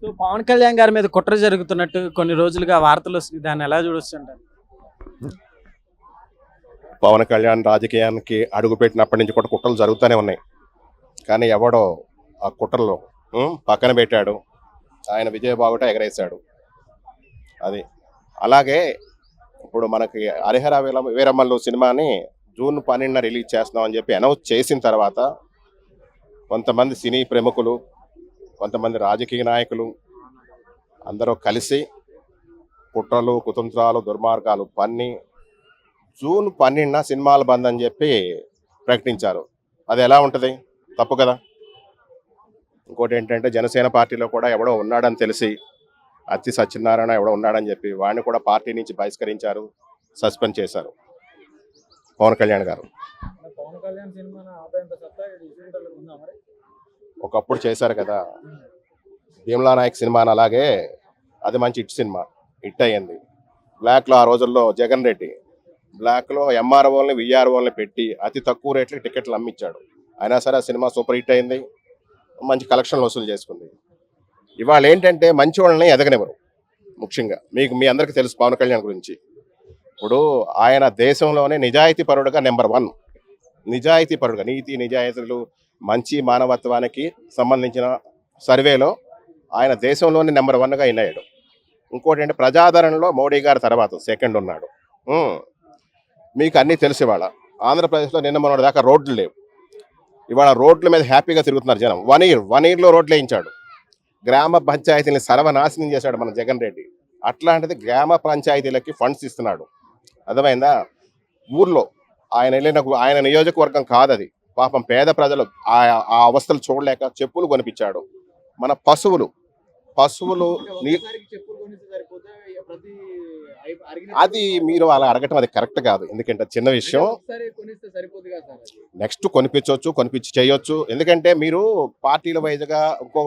So Pawan Kalyan గారి మీద కుట్ర జరుగుతున్నట్టు కొన్ని రోజులుగా వార్తలు వస్తున్నాయి. దాన్ని ఎలా చూడొచ్చు? పవన్ కళ్యాణ్ రాజకీయానికి అడుగు పెట్టినప్పటి నుంచి కూడా కుట్రలు జరుగుతూనే ఉన్నాయి. కానీ ఎవడో ఆ కుట్రలో పక్కన పెట్టాడు, ఆయన విజయబావుట ఎగరేశాడు. అది అలాగే ఇప్పుడు మనకి హరిహర వీరమల్లు సినిమాని జూన్ 12న రిలీజ్ చేస్తున్నామని చెప్పి అనౌన్స్ చేసిన తర్వాత కొంతమంది సినీ ప్రముఖులు, కొంతమంది రాజకీయ నాయకులు అందరూ కలిసి కుట్రలు, కుతంత్రాలు, దుర్మార్గాలు పన్ని జూన్ 12న సినిమాలు బంద్ అని చెప్పి ప్రకటించారు. అది ఎలా ఉంటుంది? తప్పు కదా. ఇంకోటి ఏంటంటే జనసేన పార్టీలో కూడా ఎవడో ఉన్నాడని తెలిసి అత్తి సత్యనారాయణ ఎవడో ఉన్నాడని చెప్పి వాడిని కూడా పార్టీ నుంచి బహిష్కరించారు, సస్పెండ్ చేశారు పవన్ కళ్యాణ్ గారు. ఒకప్పుడు చేశారు కదా భీమ్లా నాయక్ సినిమాని, అలాగే అది మంచి హిట్ సినిమా, హిట్ అయ్యింది. బ్లాక్లో ఆ రోజుల్లో జగన్ రెడ్డి బ్లాక్లో ఎంఆర్ఓల్ని విఆర్ఓల్ని పెట్టి అతి తక్కువ రేట్లకి టికెట్లు అమ్మించాడు. అయినా సరే ఆ సినిమా సూపర్ హిట్ అయింది, మంచి కలెక్షన్లు వసూలు చేసుకుంది. ఇవాళ ఏంటంటే మంచి వాళ్ళని ఎదగనివ్వరు. ముఖ్యంగా మీ అందరికీ తెలుసు పవన్ కళ్యాణ్ గురించి. ఇప్పుడు ఆయన దేశంలోనే నిజాయితీ పరుడుగా నెంబర్ 1, నిజాయితీ పరుడుగా, నీతి నిజాయితీలు మంచి మానవత్వానికి సంబంధించిన సర్వేలో ఆయన దేశంలోనే నెంబర్ 1గా అయ్యాడు. ఇంకోటి అంటే ప్రజాదరణలో మోడీ గారి తర్వాత సెకండ్ ఉన్నాడు. మీకు అన్నీ తెలుసు. ఇవాళ ఆంధ్రప్రదేశ్లో నిన్న మొన్నటి దాకా రోడ్లు లేవు. ఇవాళ రోడ్ల మీద హ్యాపీగా తిరుగుతున్నారు జనం. 1 ఇయర్లో రోడ్లు వేయించాడు. గ్రామ పంచాయతీని సర్వనాశనం చేశాడు మన జగన్ రెడ్డి. అట్లాంటిది గ్రామ పంచాయతీలకి ఫండ్స్ ఇస్తున్నాడు. అర్థమైందా? ఊర్లో ఆయన నియోజకవర్గం కాదది. పాపం పేద ప్రజలు ఆ అవస్థలు చూడలేక చెప్పులు కొనిపించాడు. మన పశువులు అది మీరు అలా అడగటం అది కరెక్ట్ కాదు. ఎందుకంటే చిన్న విషయం. నెక్స్ట్ కొనిపించవచ్చు, కొనిపించి చేయొచ్చు. ఎందుకంటే మీరు పార్టీల వైజ్గా ఇంకో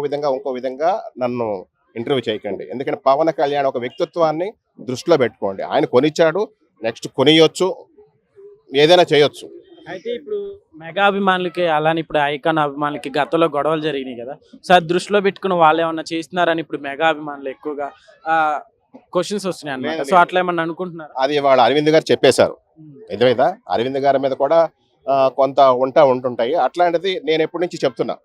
విధంగా నన్ను ఇంటర్వ్యూ చేయకండి. ఎందుకంటే పవన్ కళ్యాణ్ ఒక వ్యక్తిత్వాన్ని దృష్టిలో పెట్టుకోండి. ఆయన కొనిచ్చాడు, నెక్స్ట్ కొనియొచ్చు, ఏదైనా చేయొచ్చు. అయితే ఇప్పుడు మెగా అభిమానులకి అలానే ఇప్పుడు ఐకాన్ అభిమానులకి గతంలో గొడవలు జరిగినాయి కదా. సో అది దృష్టిలో పెట్టుకుని వాళ్ళు ఏమన్నా చేస్తున్నారని ఇప్పుడు మెగా అభిమానులు ఎక్కువగా క్వశ్చన్స్ వస్తున్నాయి అన్నమాట. సో అట్లా ఏమన్నా అనుకుంటున్నారు? అది వాళ్ళ అరవింద్ గారు చెప్పేశారు. నిజమేదా? అరవింద్ గారి మీద కూడా కొంత ఉంటుంటాయి. అట్లాంటిది నేను ఎప్పటి నుంచి చెప్తున్నా.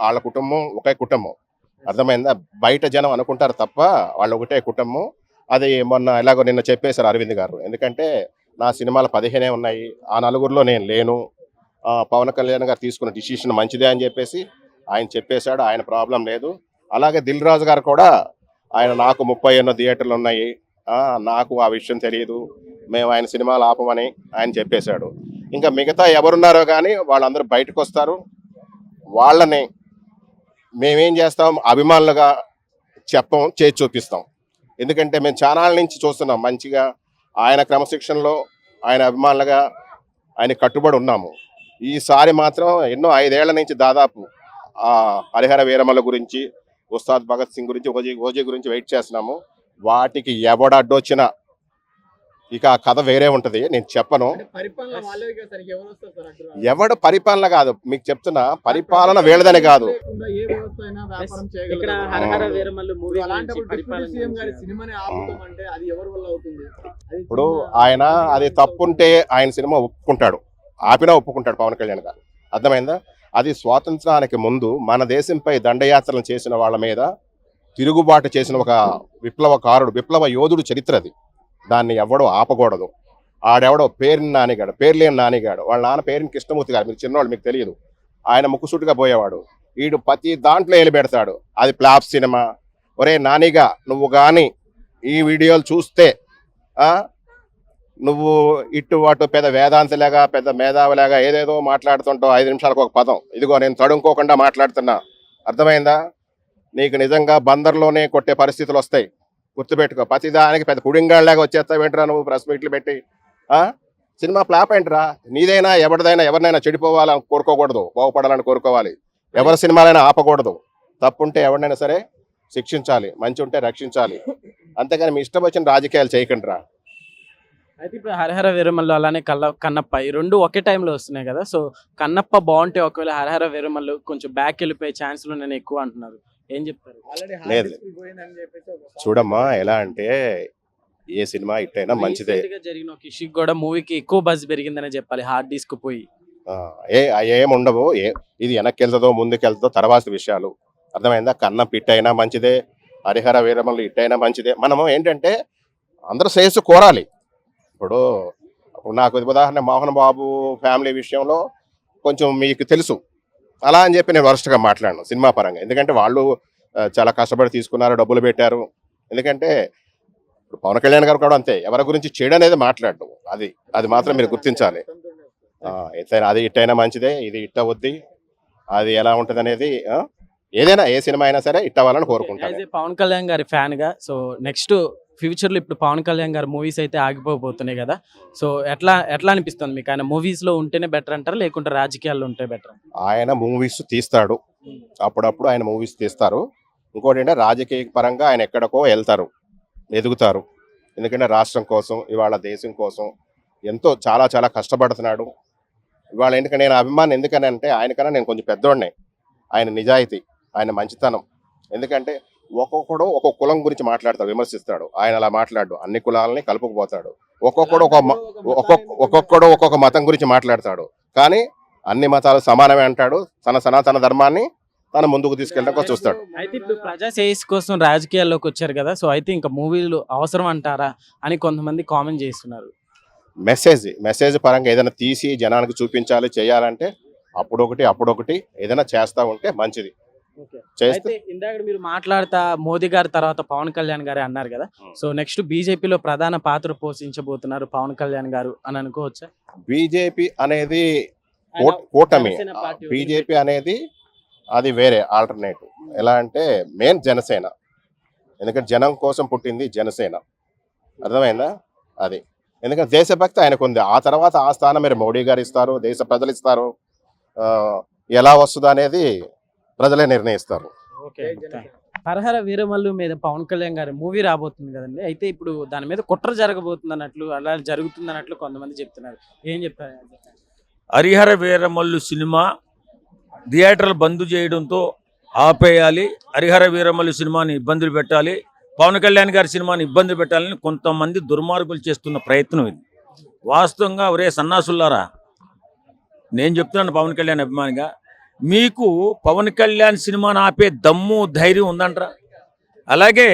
వాళ్ళ కుటుంబం ఒకే కుటుంబం. అర్థమైందా? బయట జనం అనుకుంటారు తప్ప వాళ్ళు ఒకటే కుటుంబం. అది మొన్న ఎలాగో నిన్న చెప్పేశారు అరవింద్ గారు. ఎందుకంటే నా సినిమాలు 15 ఉన్నాయి, ఆ నలుగురిలో నేను లేను. పవన్ కళ్యాణ్ గారు తీసుకున్న డిసిషన్ మంచిదే అని చెప్పేసి ఆయన చెప్పేశాడు. ఆయన ప్రాబ్లం లేదు. అలాగే దిల్ రాజు గారు కూడా ఆయన నాకు 30 థియేటర్లు ఉన్నాయి, నాకు ఆ విషయం తెలియదు, మేము ఆయన సినిమాలు ఆపమని ఆయన చెప్పేశాడు. ఇంకా మిగతా ఎవరున్నారో కానీ వాళ్ళందరూ బయటకు వస్తారు. వాళ్ళని మేమేం చేస్తాం, అభిమానులుగా చేసి చూపిస్తాం. ఎందుకంటే మేము ఛానల్ నుంచి చూస్తున్నాం మంచిగా ఆయన క్రమశిక్షణలో ఆయన అభిమానులుగా ఆయన కట్టుబడి ఉన్నాము. ఈసారి మాత్రం ఎన్నో 5 ఏళ్ల నుంచి దాదాపు హరిహర వీరమల్ల గురించి, ఉస్తాద్ భగత్ సింగ్ గురించి, ఓజీ గురించి వెయిట్ చేస్తున్నాము. వాటికి ఎవడడ్డొచ్చినా ఇక ఆ కథ వేరే ఉంటది. నేను చెప్పను. ఎవడు పరిపాలన కాదు, మీకు చెప్తున్నా. పరిపాలన వీళ్ళదని కాదు. ఇప్పుడు ఆయన అది తప్పుంటే ఆయన సినిమా ఒప్పుకుంటాడు, ఆపినా ఒప్పుకుంటాడు పవన్ కళ్యాణ్ గారు. అర్థమైందా? అది స్వాతంత్రానికి ముందు మన దేశంపై దండయాత్రలు చేసిన వాళ్ళ మీద తిరుగుబాటు చేసిన ఒక విప్లవకారుడు, విప్లవ యోధుడు చరిత్ర అది. దాన్ని ఎవడో ఆపకూడదు. ఆడెవడో పేరుని లేని నానిగాడు. వాళ్ళ నాన్న పేరుని కృష్ణమూర్తి గారు. మీరు చిన్నవాళ్ళు, మీకు తెలియదు. ఆయన ముక్కుసూటిగా పోయేవాడు. వీడు ప్రతి దాంట్లో ఏలు పెడతాడు. అది ఫ్లాప్ సినిమా. ఒరే నానిగా, నువ్వు కానీ ఈ వీడియోలు చూస్తే నువ్వు ఇటు అటు పెద్ద వేదాంతలాగా, పెద్ద మేధావిలాగా ఏదేదో మాట్లాడుతుంటావు. 5 నిమిషాలకు ఒక పదం. ఇదిగో నేను తడుముకోకుండా మాట్లాడుతున్నా. అర్థమైందా? నీకు నిజంగా బందర్లోనే కొట్టే పరిస్థితులు వస్తాయి. గుర్తుపెట్టుకో. ప్రతిదానికి పెద్ద పుడింగాళ్ళలాగా వచ్చేస్తావు ఏంట్రా నువ్వు ప్రెస్ మీట్లు పెట్టి. సినిమా ఫ్లాప్ ఏంట్రా? నీదైనా ఎవరినైనా చెడిపోవాలని కోరుకోకూడదు, బాగుపడాలని కోరుకోవాలి. ఎవరి సినిమాలైనా ఆపకూడదు. తప్పుంటే ఎవరినైనా సరే శిక్షించాలి, మంచి ఉంటే రక్షించాలి. అంతేగాని మీ ఇష్టం వచ్చిన రాజకీయాలు చేయకండి రా. అయితే ఇప్పుడు హరిహర వీరమల్లు అలానే కన్నప్ప ఈ రెండు ఒకే టైంలో వస్తున్నాయి కదా. సో కన్నప్ప బాగుంటే ఒకవేళ హరిహర వీరమల్లు కొంచెం బ్యాక్ వెళ్ళిపోయే ఛాన్స్లు నేను ఎక్కువ అంటున్నారు. ఏం చెప్తారు? లేదు చూడమ్మా, ఎలా అంటే ఏ సినిమా హిట్ అయినా మంచిదే. Recent గా జరిగిన ఒక ఇష్యూ కూడా మూవీకి ఎక్కువ బజ్ పెరిగిందనే చెప్పాలి, హార్డ్ డిస్క్ పోయి. ఏం ఉండవు. ఇది వెనక్కి వెళ్తుందో ముందుకు వెళ్తుందో తర్వాత విషయాలు. అర్థమైందా? కన్నం హిట్ అయినా మంచిదే, హరిహర వీరమల్లు హిట్ అయినా మంచిదే. మనము ఏంటంటే అందరూ శ్రేయస్సు కోరాలి. ఇప్పుడు నాకు ఉదాహరణ మోహన్ బాబు ఫ్యామిలీ విషయంలో కొంచెం మీకు తెలుసు, అలా అని చెప్పి నేను వరస్ట్గా మాట్లాడను సినిమా పరంగా. ఎందుకంటే వాళ్ళు చాలా కష్టపడి తీసుకున్నారు, డబ్బులు పెట్టారు. ఎందుకంటే ఇప్పుడు పవన్ కళ్యాణ్ గారు కూడా అంతే, ఎవరి గురించి చెడు అనేది మాట్లాడడం, అది మాత్రం మీరు గుర్తించాలి. ఎట్లయినా అది హిట్ అయినా మంచిదే, ఇది హిట్ అవుద్ది. అది ఎలా ఉంటుంది అనేది ఏదైనా ఏ సినిమా అయినా సరే హిట్ అవ్వాలని కోరుకుంటాను. యాజ్ ఏ పవన్ కళ్యాణ్ గారి ఫ్యాన్ గా, సో నెక్స్ట్ ఫ్యూచర్ లో ఇప్పుడు పవన్ కళ్యాణ్ గారి మూవీస్ అయితే ఆగిపోతున్నాయి కదా, సో ఎట్లా అనిపిస్తుంది మీకు? ఆయన మూవీస్ లో ఉంటేనే బెటర్ అంటారా, లేకుంటే రాజకీయాల్లో ఉంటే బెటర్? ఆయన మూవీస్ తీస్తాడు, అప్పుడప్పుడు ఆయన మూవీస్ తీస్తారు. ఇంకోటి ఏంటంటే రాజకీయ పరంగా ఆయన ఎక్కడికో వెళ్తారు, ఎదుగుతారు. ఎందుకంటే రాష్ట్రం కోసం, ఇవాళ దేశం కోసం ఎంతో చాలా చాలా కష్టపడుతున్నాడు. ఇవాళ ఎందుకంటే నేను అభిమానం ఎందుకని అంటే ఆయనకన్నా నేను కొంచెం పెద్దోడినే. ఆయన నిజాయితీ, ఆయన మంచితనం. ఎందుకంటే ఒక్కొక్కడు ఒక్కొక్క కులం గురించి మాట్లాడతాడు, విమర్శిస్తాడు. ఆయన అలా మాట్లాడు, అన్ని కులాలని కలుపుకుపోతాడు. ఒక్కొక్కడు ఒక్కొక్క మతం గురించి మాట్లాడతాడు, కానీ అన్ని మతాలు సమానమే అంటాడు. తన సనాతన ధర్మాన్ని తన ముందుకు తీసుకెళ్ళడానికి చూస్తాడు. అయితే ఇప్పుడు ప్రజా శ్రేయస్ కోసం రాజకీయాల్లోకి వచ్చారు కదా, సో అయితే ఇంకా మూవీలు అవసరం అంటారా అని కొంతమంది కామెంట్ చేస్తున్నారు. మెసేజ్ పరంగా ఏదైనా తీసి జనానికి చూపించాలి, చేయాలంటే అప్పుడొకటి ఏదైనా చేస్తా ఉంటే మంచిది. అయితే ఇందాక మీరు మాట్లాడుతా మోదీ గారి తర్వాత పవన్ కళ్యాణ్ గారే అన్నారు కదా, సో నెక్స్ట్ బీజేపీలో ప్రధాన పాత్ర పోషించబోతున్నారు పవన్ కళ్యాణ్ గారు అని అనుకోవచ్చా? బీజేపీ అనేది కూటమి, బీజేపీ అనేది అది వేరే ఆల్టర్నేటివ్. ఎలా అంటే మెయిన్ జనసేన, ఎందుకంటే జనం కోసం పుట్టింది జనసేన. అర్థమైందా? అది ఎందుకంటే దేశభక్తి ఆయనకు ఉంది. ఆ తర్వాత ఆ స్థానం మీరు మోడీ గారు ఇస్తారు, దేశ ప్రజలు ఇస్తారు. ఎలా వస్తుందో అనేది ప్రజలే నిర్ణయిస్తారు. హరహర వీరమల్లు మీద పవన్ కళ్యాణ్ గారి మూవీ రాబోతుంది కదండి, అయితే ఇప్పుడు దాని మీద కుట్ర జరగబోతుంది అన్నట్లు, అలా జరుగుతుంది అన్నట్లు కొంతమంది చెప్తున్నారు. ఏం చెప్తారు? హరిహర వీరమల్లు సినిమా థియేటర్లు బంద్ చేయడంతో ఆపేయాలి, హరిహర వీరమల్లు సినిమాని ఇబ్బందులు పెట్టాలి, పవన్ కళ్యాణ్ గారి సినిమాని ఇబ్బంది పెట్టాలని కొంతమంది దుర్మార్గులు చేస్తున్న ప్రయత్నం ఇది. వాస్తవంగా ఒరే సన్నాసుల్లారా, నేను చెప్తున్నాను పవన్ కళ్యాణ్ అభిమానిగా, మీకు పవన్ కళ్యాణ్ సినిమాని ఆపే దమ్ము ధైర్యం ఉందంటారా? అలాగే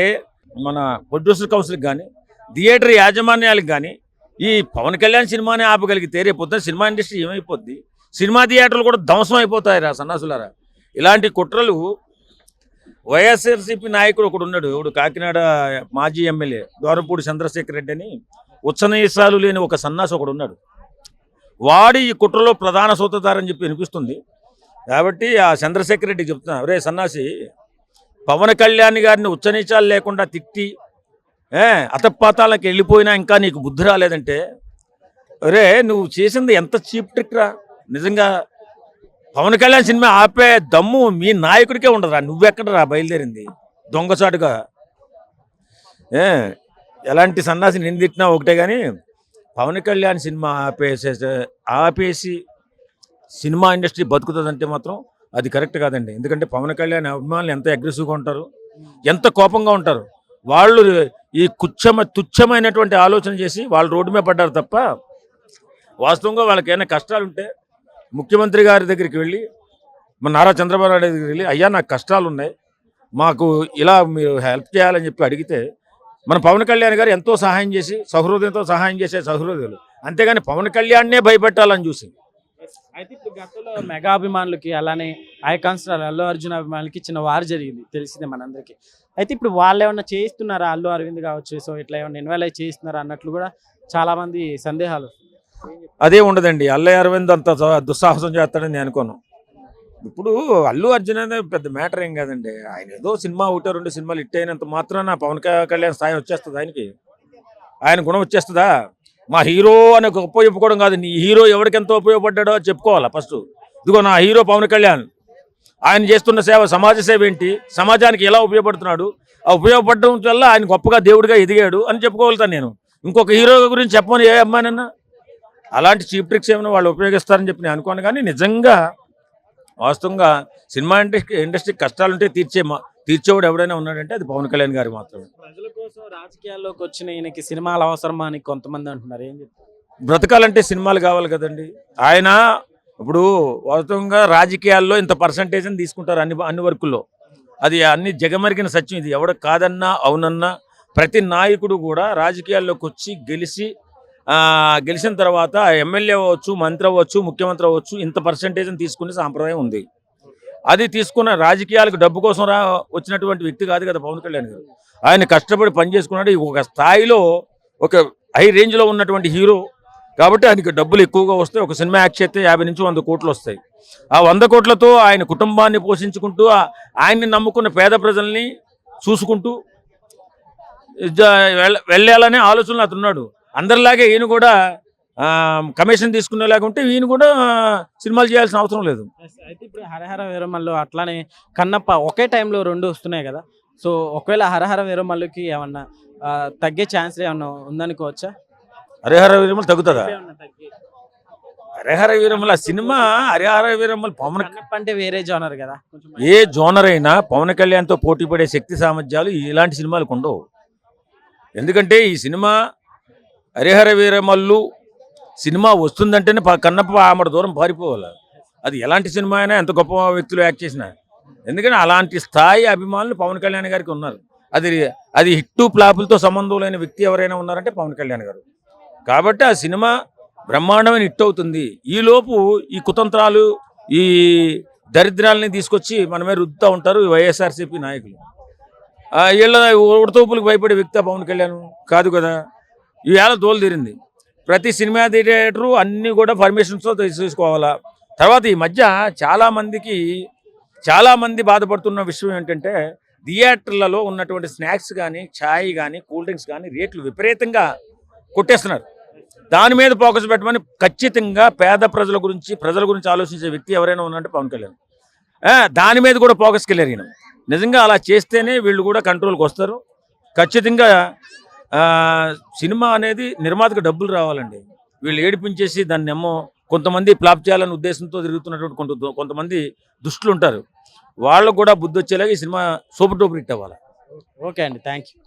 మన ప్రొడ్యూసర్ కౌన్సిల్కి కానీ థియేటర్ యాజమాన్యాలకు కానీ ఈ పవన్ కళ్యాణ్ సినిమాని ఆపగలిగితే రేపు పొద్దున సినిమా ఇండస్ట్రీ ఏమైపోద్ది? సినిమా థియేటర్లు కూడా ధ్వంసం అయిపోతాయి రా సన్నాసులారా. ఇలాంటి కుట్రలు వైఎస్ఆర్సీపీ నాయకుడు ఒకడు ఉన్నాడు, ఇప్పుడు కాకినాడ మాజీ ఎమ్మెల్యే దోరపూడి చంద్రశేఖర్ రెడ్డి అని, ఉచ్చనీసాలు లేని ఒక సన్నాసి ఒకడు ఉన్నాడు. వాడి ఈ కుట్రలో ప్రధాన సూత్రధారని చెప్పి వినిపిస్తుంది. కాబట్టి ఆ చంద్రశేఖర్ రెడ్డికి చెప్తున్నా, ఒరే సన్నాసి, పవన్ కళ్యాణ్ గారిని ఉచ్చనీచాలు లేకుండా తిట్టి అతపాతాలకు వెళ్ళిపోయినా ఇంకా నీకు బుద్ధి రాలేదంటే, ఒరే నువ్వు చేసింది ఎంత చీప్ ట్రిక్ రా. నిజంగా పవన్ కళ్యాణ్ సినిమా ఆపే దమ్ము మీ నాయకుడికే ఉండదురా, నువ్వెక్కడరా బయలుదేరింది దొంగచాటుగా. ఎలాంటి సన్నాసి నిందిట్టినా ఒకటే, కానీ పవన్ కళ్యాణ్ సినిమా ఆపేసి సినిమా ఇండస్ట్రీ బతుకుతుందంటే మాత్రం అది కరెక్ట్ కాదండి. ఎందుకంటే పవన్ కళ్యాణ్ అభిమానులు ఎంత అగ్రెసివ్గా ఉంటారు, ఎంత కోపంగా ఉంటారు. వాళ్ళు ఈ తుచ్చమైనటువంటి ఆలోచన చేసి వాళ్ళు రోడ్డు మీద పడ్డారు తప్ప, వాస్తవంగా వాళ్ళకి ఏమైనా కష్టాలు ఉంటే ముఖ్యమంత్రి గారి దగ్గరికి వెళ్ళి, మన నారా చంద్రబాబు నాయుడు దగ్గరికి వెళ్ళి, అయ్యా నాకు కష్టాలు ఉన్నాయి, మాకు ఇలా మీరు హెల్ప్ చేయాలని చెప్పి అడిగితే, మన పవన్ కళ్యాణ్ గారు ఎంతో సహాయం చేసి సహృదయంతో సహాయం చేసే సహృదయులు. అంతేగాని పవన్ కళ్యాణ్నే భయపెట్టాలని చూసి. అయితే ఇప్పుడు గతంలో మెగా అభిమానులకి అలానే ఐకాన్స్ అల్లు అర్జున్ అభిమానులకి చిన్న వార్ జరిగింది, తెలిసిందే మనందరికీ. అయితే ఇప్పుడు వాళ్ళు ఏమన్నా చేయిస్తున్నారా, అల్లు అరవింద్ కావచ్చు, సో ఇట్లా ఏమన్నా ఇన్వాల్వ్ చేయిస్తున్నారా అన్నట్లు కూడా చాలా మంది సందేహాలు. అదే ఉండదండి, అల్లయ్య అరవింద్ అంత దుస్సాహసం చేస్తాడని నేను అనుకోను. ఇప్పుడు అల్లు అర్జున్ అనేది పెద్ద మ్యాటర్ ఏం కాదండి. ఆయన ఏదో సినిమా 1-2 సినిమాలు హిట్ అయినంత మాత్రాన పవన్ కళ్యాణ్ స్థాయి వచ్చేస్తుంది ఆయనకి? ఆయన గుణం వచ్చేస్తుందా? మా హీరో అని గొప్ప చెప్పుకోవడం కాదు, నీ హీరో ఎవరికి ఎంత ఉపయోగపడ్డాడో చెప్పుకోవాలా ఫస్ట్. ఇదిగో నా హీరో పవన్ కళ్యాణ్, ఆయన చేస్తున్న సేవ, సమాజ సేవ ఏంటి, సమాజానికి ఎలా ఉపయోగపడుతున్నాడు, ఆ ఉపయోగపడడం వల్ల ఆయన గొప్పగా దేవుడిగా ఎదిగాడు అని చెప్పుకోగలుగుతాను నేను. ఇంకొక హీరో గురించి చెప్పమని ఏ అమ్మాయినన్నా అలాంటి చీప్ ట్రిక్స్ ఏమైనా వాళ్ళు ఉపయోగిస్తారని చెప్పి నేను అనుకోను. కానీ నిజంగా వాస్తవంగా సినిమా ఇండస్ట్రీ కష్టాలుంటే తీర్చేవాడు ఎవడైనా ఉన్నాడంటే అది పవన్ కళ్యాణ్ గారు మాత్రమే. ప్రజల కోసం రాజకీయాల్లోకి వచ్చిన ఈయనకి సినిమాలు అవసరమా అని కొంతమంది అంటున్నారు, ఏం చెప్తారు? బ్రతకాలంటే సినిమాలు కావాలి కదండి. ఆయన ఇప్పుడు వాస్తవంగా రాజకీయాల్లో ఇంత పర్సంటేజ్ అని తీసుకుంటారు అన్ని వర్కుల్లో. అది అన్ని జగమరిగిన సత్యం. ఇది ఎవడ కాదన్నా అవునన్నా ప్రతి నాయకుడు కూడా రాజకీయాల్లోకి వచ్చి గెలిచిన తర్వాత ఎమ్మెల్యే అవ్వచ్చు, మంత్రి అవ్వచ్చు, ముఖ్యమంత్రి అవ్వచ్చు, ఇంత పర్సంటేజ్ అని తీసుకునే సాంప్రదాయం ఉంది. అది తీసుకున్న రాజకీయాలకు డబ్బు కోసం వచ్చినటువంటి వ్యక్తి కాదు కదా పవన్ కళ్యాణ్ గారు. ఆయన కష్టపడి పనిచేసుకున్నాడు. ఒక స్థాయిలో ఒక హై రేంజ్లో ఉన్నటువంటి హీరో కాబట్టి ఆయనకి డబ్బులు ఎక్కువగా వస్తాయి. ఒక సినిమా యాక్ట్ చేస్తే 50 నుంచి 100 కోట్లు వస్తాయి. ఆ 100 కోట్లతో ఆయన కుటుంబాన్ని పోషించుకుంటూ ఆయన్ని నమ్ముకున్న పేద ప్రజల్ని చూసుకుంటూ వెళ్ళాలనే ఆలోచనలు అతనున్నాడు. అందరిలాగే ఈయన కూడా కమిషన్ తీసుకునేలాగా ఉంటే ఈయన కూడా సినిమాలు చేయాల్సిన అవసరం లేదు. అయితే ఇప్పుడు హరహర వీరమల్లు అట్లానే కన్నప్ప ఒకే టైంలో 2 వస్తున్నాయి కదా. సో ఒకవేళ హరహర వీరమల్లుకి ఏమన్నా తగ్గే ఛాన్స్ ఏమన్నా ఉందనుకోవచ్చా? హరిహర వీరమల్లు తగ్గుతుందా? హరిహర వీరమల్లు సినిమా హరిహర వీరమల్లు పవన్ కన్నప్ప అంటే వేరే జోనర్ కదా. ఏ జోనర్ అయినా పవన్ కళ్యాణ్తో పోటీ పడే శక్తి సామర్థ్యాలు ఇలాంటి సినిమాలకు ఉండవు. ఎందుకంటే ఈ సినిమా హరిహర వీరమల్లు సినిమా వస్తుందంటేనే కన్నప్ప ఆమెడ దూరం పారిపోవాలి. అది ఎలాంటి సినిమా అయినా ఎంత గొప్ప వ్యక్తులు యాక్ట్ చేసినా. ఎందుకంటే అలాంటి స్థాయి అభిమానులు పవన్ కళ్యాణ్ గారికి ఉన్నారు. అది హిట్టు ఫ్లాపులతో సంబంధం లేని వ్యక్తి ఎవరైనా ఉన్నారంటే పవన్ కళ్యాణ్ గారు. కాబట్టి ఆ సినిమా బ్రహ్మాండమైన హిట్ అవుతుంది. ఈలోపు ఈ కుతంత్రాలు, ఈ దరిద్రాలని తీసుకొచ్చి మనమే రుద్దుతూ ఉంటారు ఈ వైఎస్ఆర్సీపీ నాయకులు. వీళ్ళ ఉడతూపులకు భయపడే వ్యక్తి పవన్ కళ్యాణ్ కాదు కదా. ఈవేళ దోలు తీరింది. ప్రతి సినిమా థియేటరు అన్నీ కూడా పర్మిషన్స్తో తీసుకోవాలా. తర్వాత ఈ మధ్య చాలామంది బాధపడుతున్న విషయం ఏంటంటే థియేటర్లలో ఉన్నటువంటి స్నాక్స్ కానీ, ఛాయ్ కానీ, కూల్ డ్రింక్స్ కానీ రేట్లు విపరీతంగా కొట్టేస్తున్నారు. దాని మీద ఫోకస్ పెట్టమని ఖచ్చితంగా ప్రజల గురించి ఆలోచించే వ్యక్తి ఎవరైనా ఉన్నారంటే పవన్ కళ్యాణ్. దాని మీద కూడా ఫోకస్కి వెళ్ళారు ఈయన. నిజంగా అలా చేస్తేనే వీళ్ళు కూడా కంట్రోల్కి వస్తారు. ఖచ్చితంగా సినిమా అనేది నిర్మాతకు డబ్బులు రావాలండి. వీళ్ళు ఏడిపించేసి దాన్ని కొంతమంది ఫ్లాప్ చేయాలనే ఉద్దేశంతో తిరుగుతున్నటువంటి కొంతమంది దుష్టులు ఉంటారు. వాళ్ళకు కూడా బుద్ధి వచ్చేలాగా ఈ సినిమా సూపర్ డూపర్ హిట్ అవ్వాలి. ఓకే అండి, థ్యాంక్ యూ.